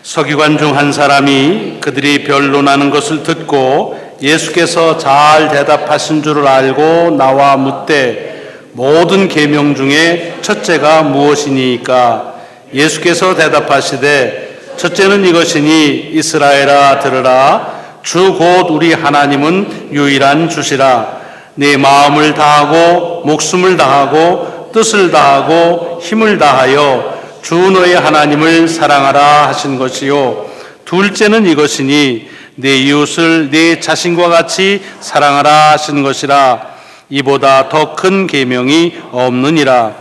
서기관 중 한 사람이 그들이 변론하는 것을 듣고 예수께서 잘 대답하신 줄을 알고 나와 묻되 모든 계명 중에 첫째가 무엇이니까? 예수께서 대답하시되 첫째는 이것이니 이스라엘아 들으라. 주 곧 우리 하나님은 유일한 주시라. 네 마음을 다하고 목숨을 다하고 뜻을 다하고 힘을 다하여 주 너의 하나님을 사랑하라 하신 것이요. 둘째는 이것이니 네 이웃을 네 자신과 같이 사랑하라 하신 것이라. 이보다 더 큰 계명이 없느니라.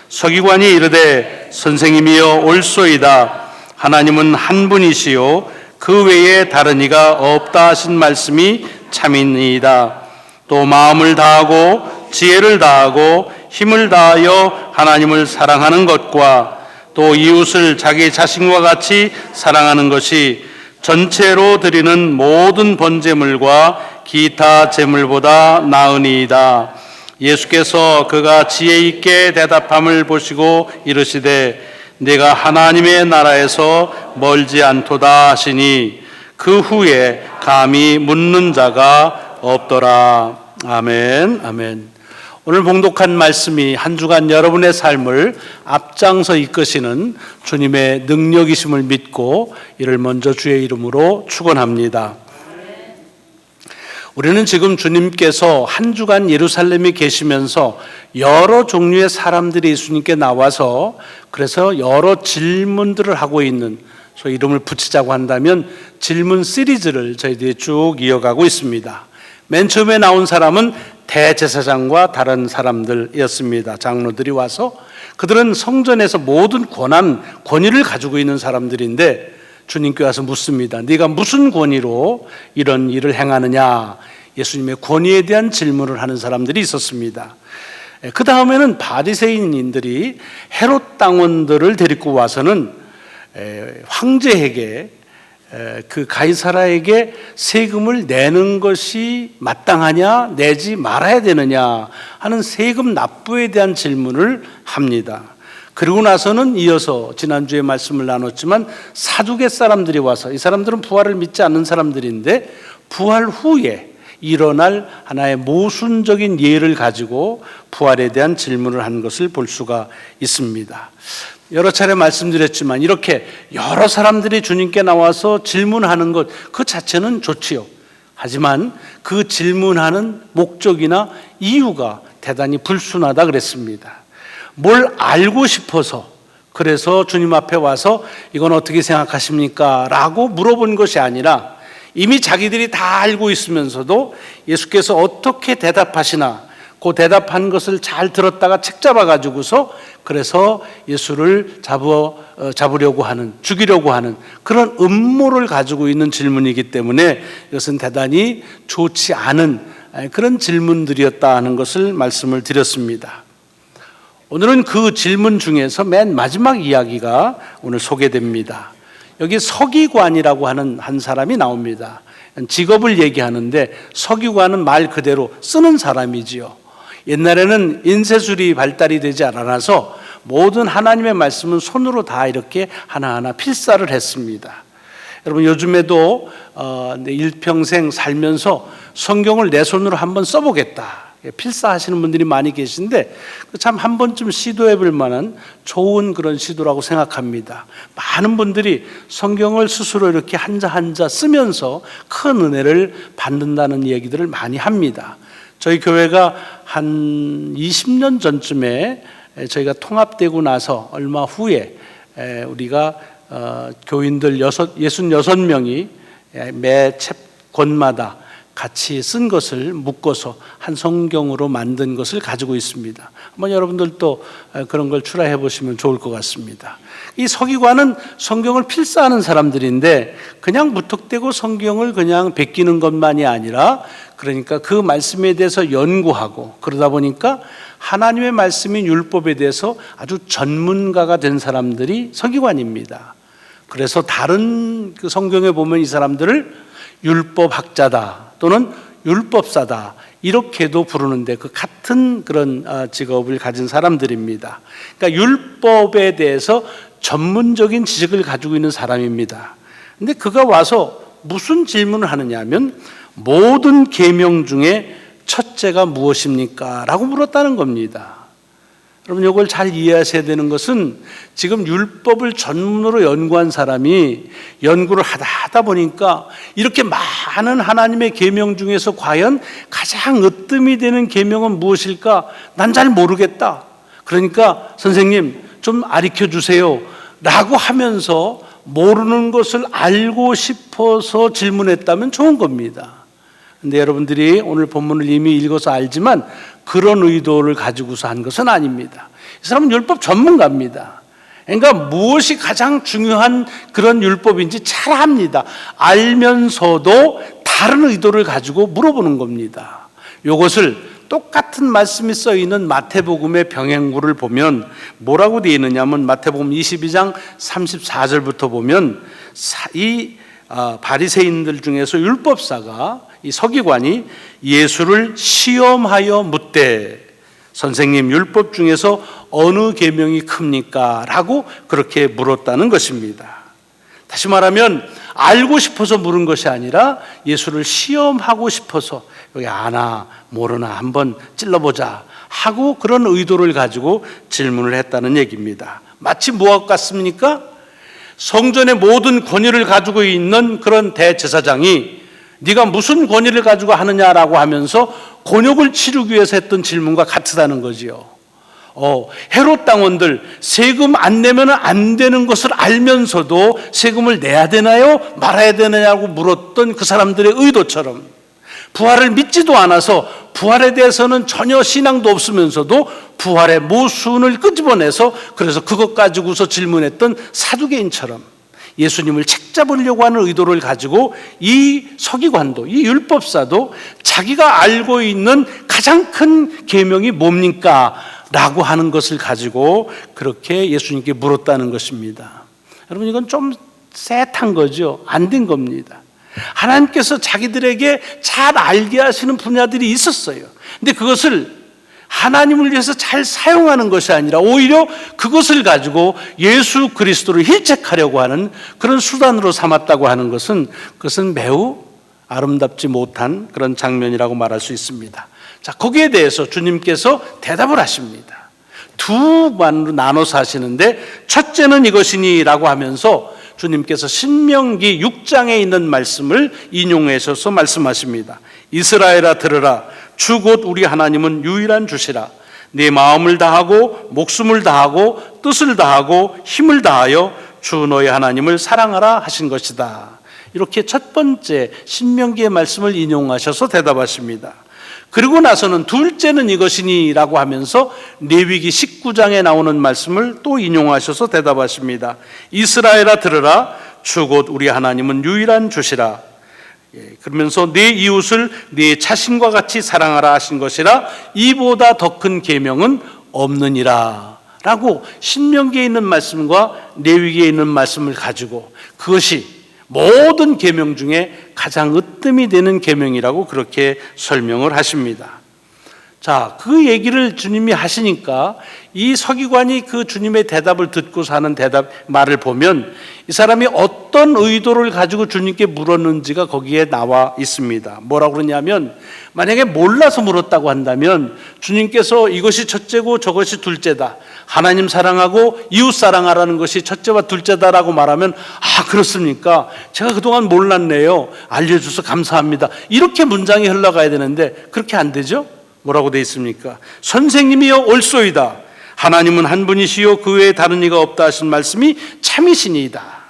서기관이 이르되 선생님이여 옳소이다. 하나님은 한 분이시요 그 외에 다른 이가 없다 하신 말씀이 참이니이다. 또 마음을 다하고 지혜를 다하고 힘을 다하여 하나님을 사랑하는 것과 또 이웃을 자기 자신과 같이 사랑하는 것이 전체로 드리는 모든 번제물과 기타 제물보다 나으니이다. 예수께서 그가 지혜 있게 대답함을 보시고 이르시되 내가 하나님의 나라에서 멀지 않도다 하시니 그 후에 감히 묻는 자가 없더라. 아멘. 아멘. 오늘 봉독한 말씀이 한 주간 여러분의 삶을 앞장서 이끄시는 주님의 능력이심을 믿고 이를 먼저 주의 이름으로 축원합니다. 우리는 지금 주님께서 한 주간 예루살렘에 계시면서 여러 종류의 사람들이 예수님께 나와서 그래서 여러 질문들을 하고 있는, 소위 이름을 붙이자고 한다면 질문 시리즈를 저희들이 쭉 이어가고 있습니다. 맨 처음에 나온 사람은 대제사장과 다른 사람들이었습니다. 장로들이 와서 그들은 성전에서 모든 권위를 가지고 있는 사람들인데 주님께 와서 묻습니다. 네가 무슨 권위로 이런 일을 행하느냐? 예수님의 권위에 대한 질문을 하는 사람들이 있었습니다. 그 다음에는 바리새인인들이 헤롯 당원들을 데리고 와서는 황제에게 그 가이사라에게 세금을 내는 것이 마땅하냐 내지 말아야 되느냐 하는 세금 납부에 대한 질문을 합니다. 그리고 나서는 이어서 지난주에 말씀을 나눴지만 사두개 사람들이 와서, 이 사람들은 부활을 믿지 않는 사람들인데 부활 후에 일어날 하나의 모순적인 예를 가지고 부활에 대한 질문을 한 것을 볼 수가 있습니다. 여러 차례 말씀드렸지만 이렇게 여러 사람들이 주님께 나와서 질문하는 것 그 자체는 좋지요. 하지만 그 질문하는 목적이나 이유가 대단히 불순하다 그랬습니다. 뭘 알고 싶어서, 그래서 주님 앞에 와서 이건 어떻게 생각하십니까? 라고 물어본 것이 아니라 이미 자기들이 다 알고 있으면서도 예수께서 어떻게 대답하시나 그 대답한 것을 잘 들었다가 책 잡아가지고서 그래서 예수를 잡으려고 하는, 죽이려고 하는 그런 음모를 가지고 있는 질문이기 때문에 이것은 대단히 좋지 않은 그런 질문들이었다 하는 것을 말씀을 드렸습니다. 오늘은 그 질문 중에서 맨 마지막 이야기가 오늘 소개됩니다. 여기 서기관이라고 하는 한 사람이 나옵니다. 직업을 얘기하는데 서기관은 말 그대로 쓰는 사람이지요. 옛날에는 인쇄술이 발달이 되지 않아서 모든 하나님의 말씀은 손으로 다 이렇게 하나하나 필사를 했습니다. 여러분 요즘에도 일평생 살면서 성경을 내 손으로 한번 써보겠다 필사하시는 분들이 많이 계신데 참 한 번쯤 시도해 볼 만한 좋은 그런 시도라고 생각합니다. 많은 분들이 성경을 스스로 이렇게 한자 한자 쓰면서 큰 은혜를 받는다는 얘기들을 많이 합니다. 저희 교회가 한 20년 전쯤에 저희가 통합되고 나서 얼마 후에 우리가 교인들 66명이 매 권마다 같이 쓴 것을 묶어서 한 성경으로 만든 것을 가지고 있습니다. 한번 여러분들도 그런 걸 출하해 보시면 좋을 것 같습니다. 이 서기관은 성경을 필사하는 사람들인데 그냥 무턱대고 성경을 그냥 베끼는 것만이 아니라 그러니까 그 말씀에 대해서 연구하고 그러다 보니까 하나님의 말씀인 율법에 대해서 아주 전문가가 된 사람들이 서기관입니다. 그래서 다른 그 성경에 보면 이 사람들을 율법학자다 또는 율법사다 이렇게도 부르는데 그 같은 그런 직업을 가진 사람들입니다. 그러니까 율법에 대해서 전문적인 지식을 가지고 있는 사람입니다. 근데 그가 와서 무슨 질문을 하느냐 하면 모든 계명 중에 첫째가 무엇입니까? 라고 물었다는 겁니다. 여러분, 이걸 잘 이해하셔야 되는 것은 지금 율법을 전문으로 연구한 사람이 연구를 하다 보니까 이렇게 많은 하나님의 계명 중에서 과연 가장 으뜸이 되는 계명은 무엇일까? 난 잘 모르겠다. 그러니까 선생님 좀 가르쳐 주세요 라고 하면서 모르는 것을 알고 싶어서 질문했다면 좋은 겁니다. 근데 여러분들이 오늘 본문을 이미 읽어서 알지만 그런 의도를 가지고서 한 것은 아닙니다. 이 사람은 율법 전문가입니다. 그러니까 무엇이 가장 중요한 그런 율법인지 잘 압니다. 알면서도 다른 의도를 가지고 물어보는 겁니다. 이것을 똑같은 말씀이 써 있는 마태복음의 병행구를 보면 뭐라고 되어 있느냐면 마태복음 22장 34절부터 보면 이 바리새인들 중에서 율법사가 이 서기관이 예수를 시험하여 묻되 선생님 율법 중에서 어느 계명이 큽니까? 라고 그렇게 물었다는 것입니다. 다시 말하면 알고 싶어서 물은 것이 아니라 예수를 시험하고 싶어서 여기 아나 모르나 한번 찔러보자 하고 그런 의도를 가지고 질문을 했다는 얘기입니다. 마치 무엇 같습니까? 성전의 모든 권위를 가지고 있는 그런 대제사장이 네가 무슨 권위를 가지고 하느냐라고 하면서 곤욕을 치르기 위해서 했던 질문과 같다는 거지요. 헤롯 당원들 세금 안 내면 안 되는 것을 알면서도 세금을 내야 되나요? 말아야 되느냐고 물었던 그 사람들의 의도처럼 부활을 믿지도 않아서 부활에 대해서는 전혀 신앙도 없으면서도 부활의 모순을 끄집어내서 그래서 그것 가지고서 질문했던 사두개인처럼 예수님을 책잡으려고 하는 의도를 가지고 이 서기관도 이 율법사도 자기가 알고 있는 가장 큰 계명이 뭡니까? 라고 하는 것을 가지고 그렇게 예수님께 물었다는 것입니다. 여러분, 이건 좀 셋한 거죠. 안 된 겁니다. 하나님께서 자기들에게 잘 알게 하시는 분야들이 있었어요. 근데 그것을 하나님을 위해서 잘 사용하는 것이 아니라 오히려 그것을 가지고 예수 그리스도를 힐책하려고 하는 그런 수단으로 삼았다고 하는 것은 그것은 매우 아름답지 못한 그런 장면이라고 말할 수 있습니다. 자, 거기에 대해서 주님께서 대답을 하십니다. 두 반으로 나눠서 하시는데 첫째는 이것이니 라고 하면서 주님께서 신명기 6장에 있는 말씀을 인용하셔서 말씀하십니다. 이스라엘아 들으라. 주 곧 우리 하나님은 유일한 주시라. 네 마음을 다하고 목숨을 다하고 뜻을 다하고 힘을 다하여 주 너희 하나님을 사랑하라 하신 것이다. 이렇게 첫 번째 신명기의 말씀을 인용하셔서 대답하십니다. 그리고 나서는 둘째는 이것이니 라고 하면서 레위기 19장에 나오는 말씀을 또 인용하셔서 대답하십니다. 이스라엘아 들으라. 주 곧 우리 하나님은 유일한 주시라. 그러면서 내 이웃을 내 자신과 같이 사랑하라 하신 것이라. 이보다 더 큰 계명은 없느니라 라고 신명기에 있는 말씀과 레위기에 있는 말씀을 가지고 그것이 모든 계명 중에 가장 으뜸이 되는 계명이라고 그렇게 설명을 하십니다. 자, 그 얘기를 주님이 하시니까 이 서기관이 그 주님의 대답을 듣고서 하는 말을 보면 이 사람이 어떤 의도를 가지고 주님께 물었는지가 거기에 나와 있습니다. 뭐라고 그러냐면 만약에 몰라서 물었다고 한다면 주님께서 이것이 첫째고 저것이 둘째다. 하나님 사랑하고 이웃 사랑하라는 것이 첫째와 둘째다라고 말하면 아, 그렇습니까? 제가 그동안 몰랐네요. 알려줘서 감사합니다. 이렇게 문장이 흘러가야 되는데 그렇게 안 되죠? 뭐라고 되어 있습니까? 선생님이여 옳소이다. 하나님은 한 분이시요 그 외에 다른 이가 없다 하신 말씀이 참이시니이다.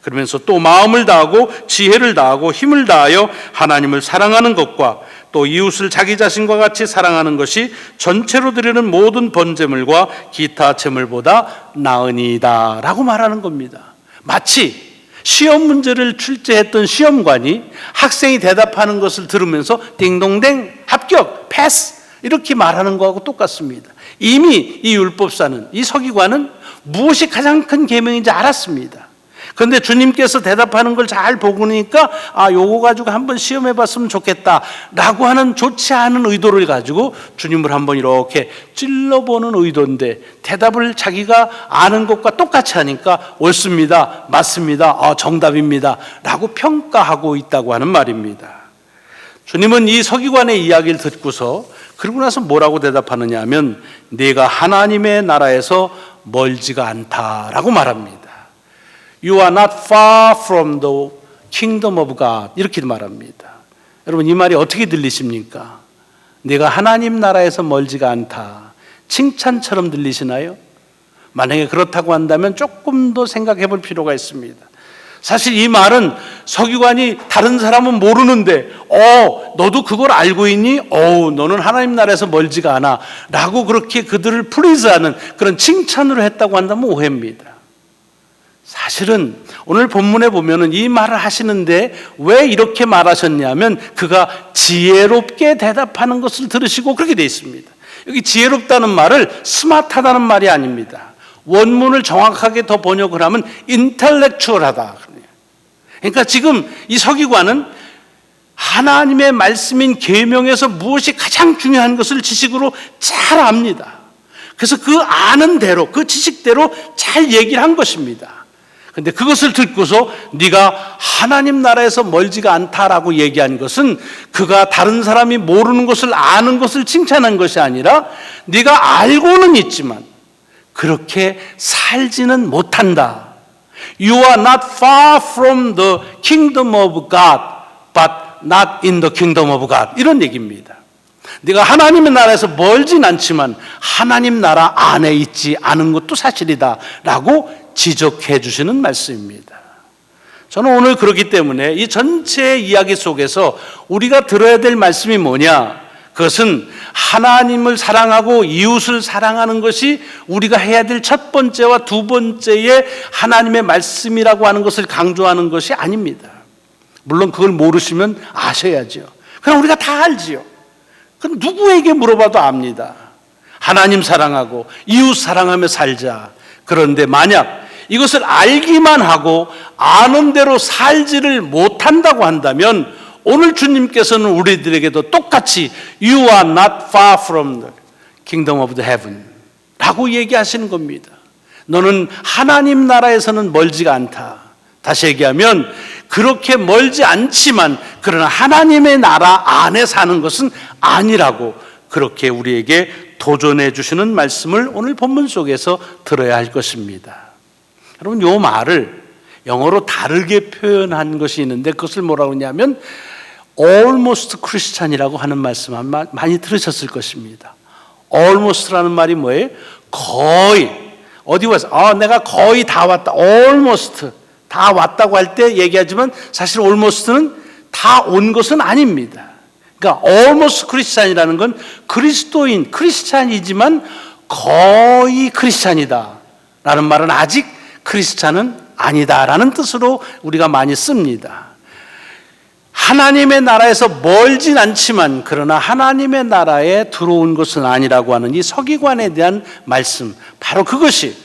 그러면서 또 마음을 다하고 지혜를 다하고 힘을 다하여 하나님을 사랑하는 것과 또 이웃을 자기 자신과 같이 사랑하는 것이 전체로 드리는 모든 번제물과 기타 제물보다 나으니이다 라고 말하는 겁니다. 마치 시험 문제를 출제했던 시험관이 학생이 대답하는 것을 들으면서 딩동댕 합격 패스 이렇게 말하는 거하고 똑같습니다. 이미 이 율법사는 이 서기관은 무엇이 가장 큰 계명인지 알았습니다. 그런데 주님께서 대답하는 걸 잘 보고 나니까 요거 가지고 한번 시험해 봤으면 좋겠다라고 하는 좋지 않은 의도를 가지고 주님을 한번 이렇게 찔러보는 의도인데, 대답을 자기가 아는 것과 똑같이 하니까 옳습니다, 맞습니다, 정답입니다 라고 평가하고 있다고 하는 말입니다. 주님은 이 서기관의 이야기를 듣고서 그러고 나서 뭐라고 대답하느냐 하면, 네가 하나님의 나라에서 멀지가 않다라고 말합니다. You are not far from the kingdom of God, 이렇게 말합니다. 여러분, 이 말이 어떻게 들리십니까? 네가 하나님 나라에서 멀지가 않다, 칭찬처럼 들리시나요? 만약에 그렇다고 한다면 조금 더 생각해 볼 필요가 있습니다. 사실 이 말은 서기관이 다른 사람은 모르는데 너도 그걸 알고 있니? 너는 하나님 나라에서 멀지가 않아 라고 그렇게 그들을 프리즈하는 그런 칭찬으로 했다고 한다면 오해입니다. 사실은 오늘 본문에 보면은 이 말을 하시는데 왜 이렇게 말하셨냐면, 그가 지혜롭게 대답하는 것을 들으시고 그렇게 되어 있습니다. 여기 지혜롭다는 말을 스마트하다는 말이 아닙니다. 원문을 정확하게 더 번역을 하면 인텔렉추얼하다. 그러니까 지금 이 서기관은 하나님의 말씀인 계명에서 무엇이 가장 중요한 것을 지식으로 잘 압니다. 그래서 그 아는 대로, 그 지식대로 잘 얘기를 한 것입니다. 그런데 그것을 듣고서 네가 하나님 나라에서 멀지가 않다라고 얘기한 것은 그가 다른 사람이 모르는 것을 아는 것을 칭찬한 것이 아니라, 네가 알고는 있지만 그렇게 살지는 못한다. You are not far from the kingdom of God, but not in the kingdom of God. 이런 얘기입니다. 네가 하나님의 나라에서 멀진 않지만 하나님 나라 안에 있지 않은 것도 사실이다 라고 지적해 주시는 말씀입니다. 저는 오늘 그렇기 때문에 이 전체 이야기 속에서 우리가 들어야 될 말씀이 뭐냐? 그것은 하나님을 사랑하고 이웃을 사랑하는 것이 우리가 해야 될 첫 번째와 두 번째의 하나님의 말씀이라고 하는 것을 강조하는 것이 아닙니다. 물론 그걸 모르시면 아셔야죠. 그럼 우리가 다 알지요. 그럼 누구에게 물어봐도 압니다. 하나님 사랑하고 이웃 사랑하며 살자. 그런데 만약 이것을 알기만 하고 아는 대로 살지를 못한다고 한다면, 오늘 주님께서는 우리들에게도 똑같이 You are not far from the kingdom of the heaven 라고 얘기하시는 겁니다. 너는 하나님 나라에서는 멀지가 않다. 다시 얘기하면 그렇게 멀지 않지만 그러나 하나님의 나라 안에 사는 것은 아니라고 그렇게 우리에게 도전해 주시는 말씀을 오늘 본문 속에서 들어야 할 것입니다. 여러분, 이 말을 영어로 다르게 표현한 것이 있는데 그것을 뭐라고 하냐면 almost Christian이라고 하는 말씀 많이 들으셨을 것입니다. almost라는 말이 뭐예요? 거의. 어디 와서 내가 거의 다 왔다. almost 다 왔다고 할 때 얘기하지만 사실 almost는 다 온 것은 아닙니다. 그러니까 almost Christian이라는 건 그리스도인, 크리스찬이지만 거의 크리스찬이다 라는 말은 아직 크리스찬은 아니다라는 뜻으로 우리가 많이 씁니다. 하나님의 나라에서 멀진 않지만 그러나 하나님의 나라에 들어온 것은 아니라고 하는 이 서기관에 대한 말씀, 바로 그것이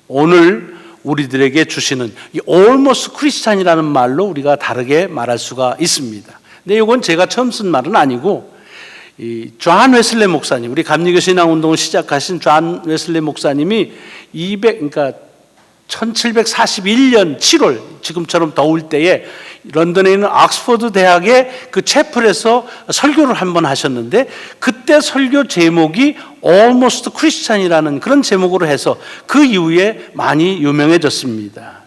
오늘 우리들에게 주시는 이 almost Christian이라는 말로 우리가 다르게 말할 수가 있습니다. 근데 이건 제가 처음 쓴 말은 아니고 이 존 웨슬리 목사님, 우리 감리교 신앙 운동을 시작하신 존 웨슬리 목사님이 1741년 7월, 지금처럼 더울 때에 런던에 있는 옥스퍼드 대학의 그 채플에서 설교를 한번 하셨는데, 그때 설교 제목이 Almost Christian이라는 그런 제목으로 해서 그 이후에 많이 유명해졌습니다.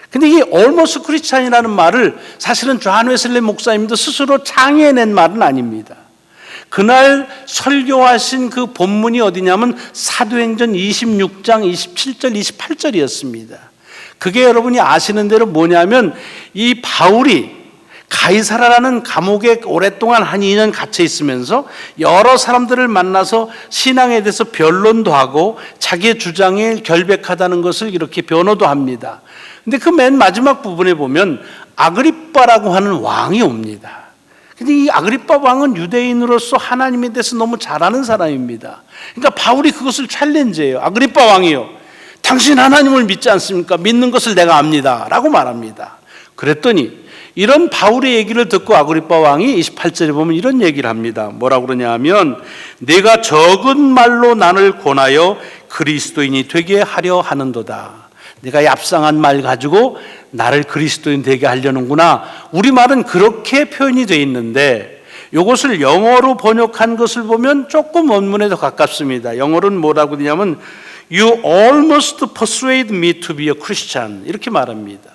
근데 이 Almost Christian이라는 말을 사실은 존 웨슬리 목사님도 스스로 창의해낸 말은 아닙니다. 그날 설교하신 그 본문이 어디냐면 사도행전 26장 27절 28절이었습니다. 그게 여러분이 아시는 대로 뭐냐면, 이 바울이 가이사라라는 감옥에 오랫동안 한 2년 갇혀 있으면서 여러 사람들을 만나서 신앙에 대해서 변론도 하고 자기의 주장에 결백하다는 것을 이렇게 변호도 합니다. 근데 그 맨 마지막 부분에 보면 아그리빠라고 하는 왕이 옵니다. 근데 이 아그리빠 왕은 유대인으로서 하나님에 대해서 너무 잘 아는 사람입니다. 그러니까 바울이 그것을 챌린지해요. 아그리빠 왕이요, 당신 하나님을 믿지 않습니까? 믿는 것을 내가 압니다 라고 말합니다. 그랬더니 이런 바울의 얘기를 듣고 아그리빠 왕이 28절에 보면 이런 얘기를 합니다. 뭐라고 그러냐 하면 내가 적은 말로 나를 권하여 그리스도인이 되게 하려 하는도다. 내가 얍상한 말 가지고 나를 그리스도인 되게 하려는구나. 우리말은 그렇게 표현이 되어 있는데 이것을 영어로 번역한 것을 보면 조금 원문에 더 가깝습니다. 영어로는 뭐라고 되냐면 You almost persuade me to be a Christian 이렇게 말합니다.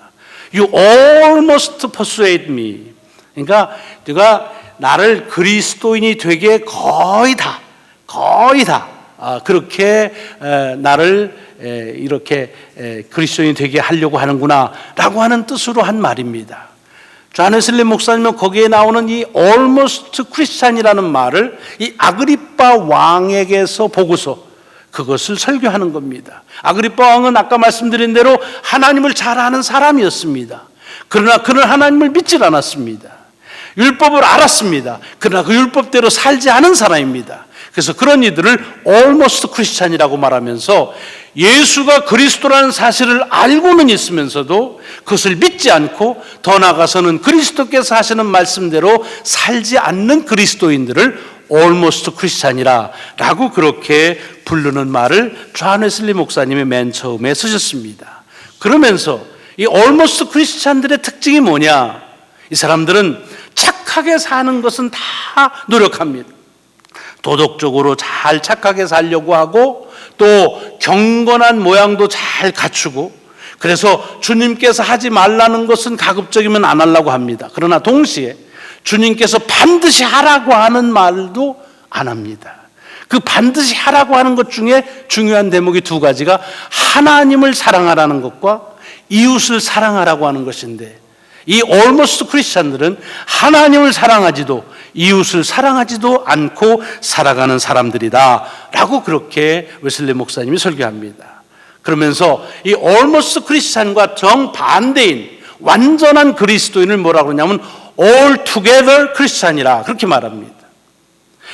You almost persuade me. 그러니까 네가 나를 그리스도인이 되게 거의 다 그렇게 나를 이렇게 그리스도인이 되게 하려고 하는구나 라고 하는 뜻으로 한 말입니다. 존 웨슬리 목사님은 거기에 나오는 이 almost Christian이라는 말을 이 아그리빠 왕에게서 보고서 그것을 설교하는 겁니다. 아그리빠 왕은 아까 말씀드린 대로 하나님을 잘 아는 사람이었습니다. 그러나 그는 하나님을 믿질 않았습니다. 율법을 알았습니다. 그러나 그 율법대로 살지 않은 사람입니다. 그래서 그런 이들을 almost Christian이라고 말하면서 예수가 그리스도라는 사실을 알고는 있으면서도 그것을 믿지 않고 더 나아가서는 그리스도께서 하시는 말씀대로 살지 않는 그리스도인들을 almost Christian이라 라고 그렇게 부르는 말을 존 웨슬리 목사님이 맨 처음에 쓰셨습니다. 그러면서 이 almost Christian들의 특징이 뭐냐? 이 사람들은 착하게 사는 것은 다 노력합니다. 도덕적으로 잘 착하게 살려고 하고 또 경건한 모양도 잘 갖추고 그래서 주님께서 하지 말라는 것은 가급적이면 안 하려고 합니다. 그러나 동시에 주님께서 반드시 하라고 하는 말도 안 합니다. 그 반드시 하라고 하는 것 중에 중요한 대목이 두 가지가 하나님을 사랑하라는 것과 이웃을 사랑하라고 하는 것인데 이 almost Christian들은 하나님을 사랑하지도 이웃을 사랑하지도 않고 살아가는 사람들이다 라고 그렇게 웨슬리 목사님이 설교합니다. 그러면서 이 almost Christian과 정반대인 완전한 그리스도인을 뭐라고 그러냐면 all together Christian이라 그렇게 말합니다.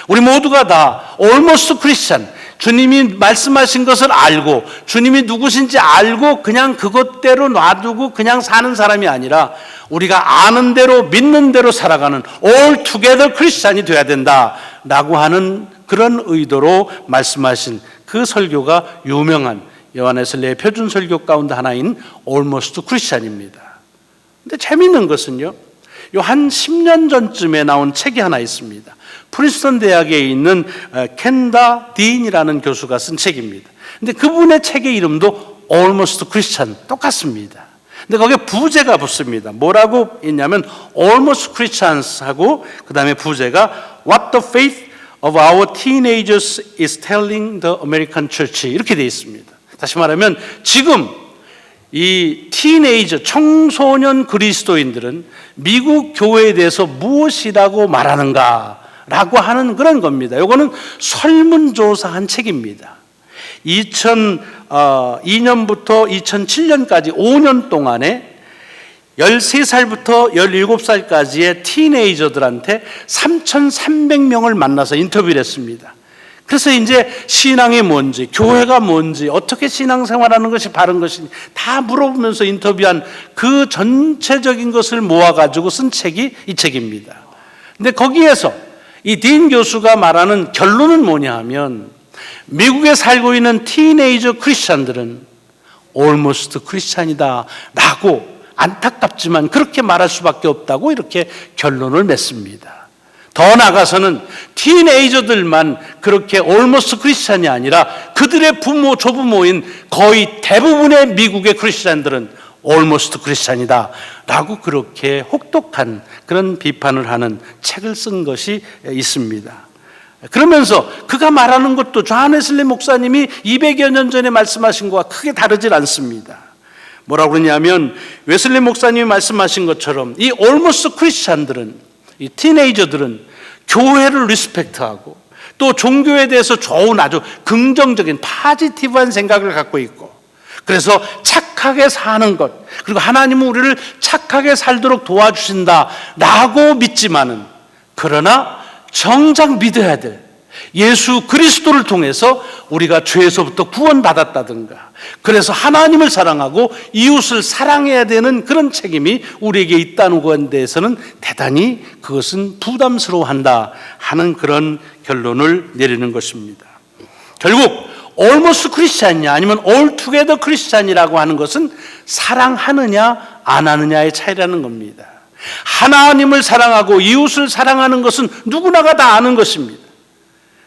우리 모두가 다 almost Christian, 주님이 말씀하신 것을 알고 주님이 누구신지 알고 그냥 그것대로 놔두고 그냥 사는 사람이 아니라 우리가 아는 대로 믿는 대로 살아가는 all together Christian이 돼야 된다라고 하는 그런 의도로 말씀하신 그 설교가 유명한 요한 웨슬리의 표준 설교 가운데 하나인 almost Christian입니다. 근데 재미있는 것은요. 요 한 10년 전쯤에 나온 책이 하나 있습니다. 프린스턴 대학에 있는 켄다 딘이라는 교수가 쓴 책입니다. 근데 그분의 책의 이름도 Almost Christian 똑같습니다. 근데 거기에 부제가 붙습니다. 뭐라고 있냐면 Almost Christians 하고 그 다음에 부제가 What the faith of our teenagers is telling the American church 이렇게 되어 있습니다. 다시 말하면 지금 이 티네이저 청소년 그리스도인들은 미국 교회에 대해서 무엇이라고 말하는가 라고 하는 그런 겁니다. 이거는 설문조사한 책입니다. 2002년부터 2007년까지 5년 동안에 13살부터 17살까지의 티네이저들한테 3,300명을 만나서 인터뷰를 했습니다. 그래서 이제 신앙이 뭔지, 교회가 뭔지, 어떻게 신앙생활하는 것이 바른 것인지 다 물어보면서 인터뷰한 그 전체적인 것을 모아가지고 쓴 책이 이 책입니다. 근데 거기에서 이 딘 교수가 말하는 결론은 뭐냐 하면 미국에 살고 있는 티네이저 크리스찬들은 almost 크리스찬이다 라고 안타깝지만 그렇게 말할 수밖에 없다고 이렇게 결론을 맺습니다. 더 나아가서는 티네이저들만 그렇게 almost 크리스찬이 아니라 그들의 부모, 조부모인 거의 대부분의 미국의 크리스찬들은 almost 크리스찬이다 라고 그렇게 혹독한 그런 비판을 하는 책을 쓴 것이 있습니다. 그러면서 그가 말하는 것도 존 웨슬리 목사님이 200여 년 전에 말씀하신 것과 크게 다르질 않습니다. 뭐라고 그러냐면 웨슬리 목사님이 말씀하신 것처럼 이 almost 크리스찬들은 이 티네이저들은 교회를 리스펙트하고 또 종교에 대해서 좋은 아주 긍정적인 파지티브한 생각을 갖고 있고 그래서 착하게 사는 것 그리고 하나님은 우리를 착하게 살도록 도와주신다라고 믿지만은 그러나 정작 믿어야 될 예수 그리스도를 통해서 우리가 죄에서부터 구원받았다든가, 그래서 하나님을 사랑하고 이웃을 사랑해야 되는 그런 책임이 우리에게 있다는 것에 대해서는 대단히 그것은 부담스러워한다 하는 그런 결론을 내리는 것입니다. 결국 almost 크리스찬이냐 아니면 altogether 크리스찬이라고 하는 것은 사랑하느냐 안 하느냐의 차이라는 겁니다. 하나님을 사랑하고 이웃을 사랑하는 것은 누구나가 다 아는 것입니다.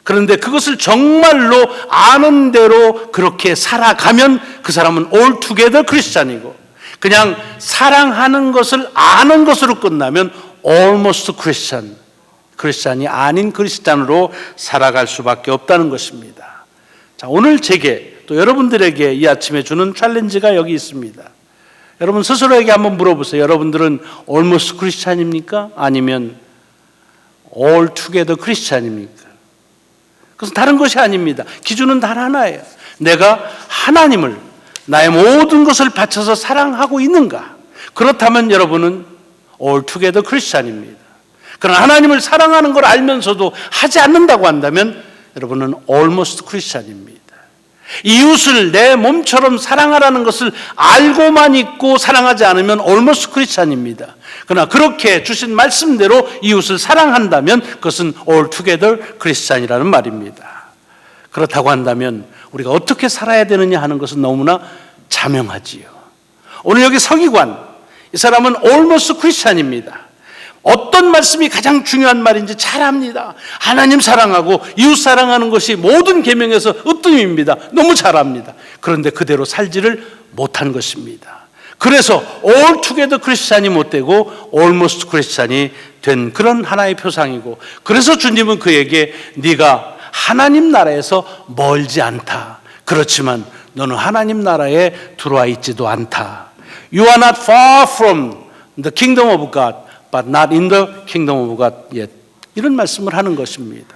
그런데 그것을 정말로 아는 대로 그렇게 살아가면 그 사람은 altogether 크리스찬이고, 그냥 사랑하는 것을 아는 것으로 끝나면 almost 크리스찬, 크리스찬이 아닌 크리스찬으로 살아갈 수밖에 없다는 것입니다. 자, 오늘 제게 또 여러분들에게 이 아침에 주는 챌린지가 여기 있습니다. 여러분 스스로에게 한번 물어보세요. 여러분들은 almost 크리스찬입니까? 아니면 altogether 크리스찬입니까? 그것은 다른 것이 아닙니다. 기준은 단 하나예요. 내가 하나님을 나의 모든 것을 바쳐서 사랑하고 있는가? 그렇다면 여러분은 altogether 크리스찬입니다. 그러나 하나님을 사랑하는 걸 알면서도 하지 않는다고 한다면 여러분은 almost 크리스찬입니다. 이웃을 내 몸처럼 사랑하라는 것을 알고만 있고 사랑하지 않으면 almost 크리스찬입니다. 그러나 그렇게 주신 말씀대로 이웃을 사랑한다면 그것은 altogether 크리스찬이라는 말입니다. 그렇다고 한다면 우리가 어떻게 살아야 되느냐 하는 것은 너무나 자명하지요. 오늘 여기 서기관, 이 사람은 almost 크리스찬입니다. 어떤 말씀이 가장 중요한 말인지 잘 압니다. 하나님 사랑하고 이웃 사랑하는 것이 모든 계명에서 으뜸입니다. 너무 잘 압니다. 그런데 그대로 살지를 못한 것입니다. 그래서 altogether 크리스찬이 못 되고 almost 크리스찬이 된 그런 하나의 표상이고, 그래서 주님은 그에게 네가 하나님 나라에서 멀지 않다. 그렇지만 너는 하나님 나라에 들어와 있지도 않다. You are not far from the kingdom of God, but not in the kingdom of God yet. 이런 말씀을 하는 것입니다.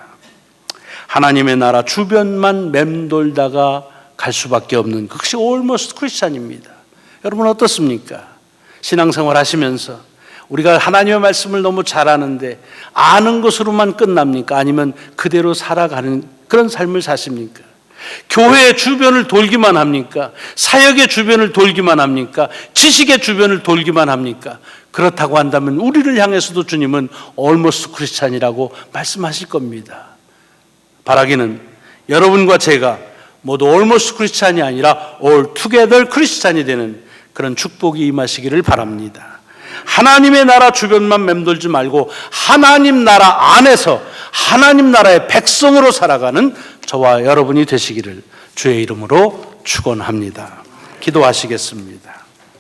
하나님의 나라 주변만 맴돌다가 갈 수밖에 없는 그것이 almost 크리스찬입니다. 여러분 어떻습니까? 신앙생활 하시면서 우리가 하나님의 말씀을 너무 잘 아는데 아는 것으로만 끝납니까? 아니면 그대로 살아가는 그런 삶을 사십니까? 교회의 주변을 돌기만 합니까? 사역의 주변을 돌기만 합니까? 지식의 주변을 돌기만 합니까? 그렇다고 한다면 우리를 향해서도 주님은 almost 크리스찬이라고 말씀하실 겁니다. 바라기는 여러분과 제가 모두 almost 크리스찬이 아니라 altogether 크리스찬이 되는 그런 축복이 임하시기를 바랍니다. 하나님의 나라 주변만 맴돌지 말고 하나님 나라 안에서 하나님 나라의 백성으로 살아가는 저와 여러분이 되시기를 주의 이름으로 축원합니다. 기도하시겠습니다.